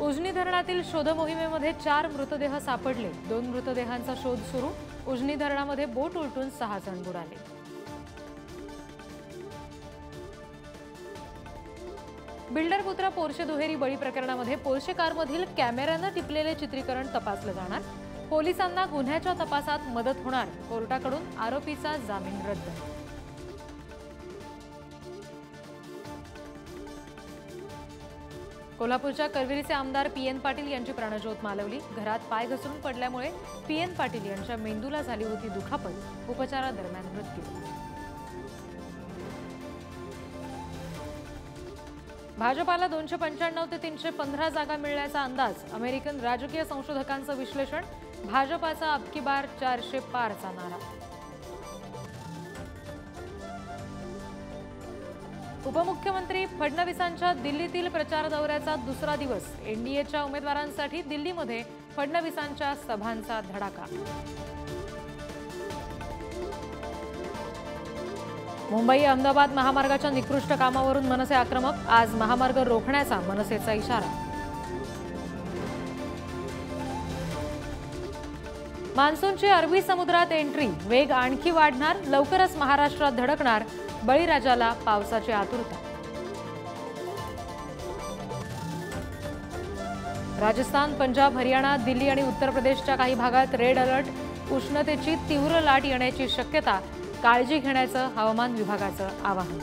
उजनी धरणातील शोध मोहिमेमध्ये 4 मृतदेह सापडले। 2 मृतदेहांचा शोध सुरू। उजनी धरणामध्ये बोट उलटून 6 जण बुडाले। बिल्डर पुत्र पोर्शे दुहेरी बळी प्रकरणामध्ये पोर्शे कारमधील कॅमेऱ्याने टिपलेले चित्रीकरण तपासलं जाणार। पोलिसांना गुन्ह्याच्या तपासात मदत होणार। कोर्टाकडून आरोपीचा जामीन रद्द। कोल्हापूरच्या करवीरचे आमदार पीएन पाटील यांची प्राणज्योत मालवली। घरात पाय घसरून पडल्यामुळे पीएन पाटील यांच्या मेंदूला झाली होती दुखापत। उपचारादरम्यान मृत्यू। भाजपाला 295 ते 315 जागा मिळण्याचा अंदाज। अमेरिकन राजकीय संशोधकांचं विश्लेषण। भाजपाचा अबकी बार 400 पारचा नारा। उपमुख्यमंत्री फडणवीसांच्या दिल्लीतील प्रचार दौऱ्याचा दुसरा दिवस। एनडीएच्या उमेदवारांसाठी दिल्लीमध्ये फडणवीसांच्या सभांचा धडाका। मुंबई अहमदाबाद महामार्गाच्या निकृष्ट कामावरून मनसे आक्रमक। आज महामार्ग रोखण्याचा मनसेचा इशारा। मान्सूनची अरबी समुद्रात एंट्री। वेग आणखी वाढणार। लवकरच महाराष्ट्रात धडकणार। बळीराजाला पावसाची आतुरता। राजस्थान, पंजाब, हरियाणा, दिल्ली आणि उत्तर प्रदेशच्या काही भागात रेड अलर्ट। उष्णतेची तीव्र लाट येण्याची शक्यता। काळजी घेण्याचं हवामान विभागाचं आवाहन।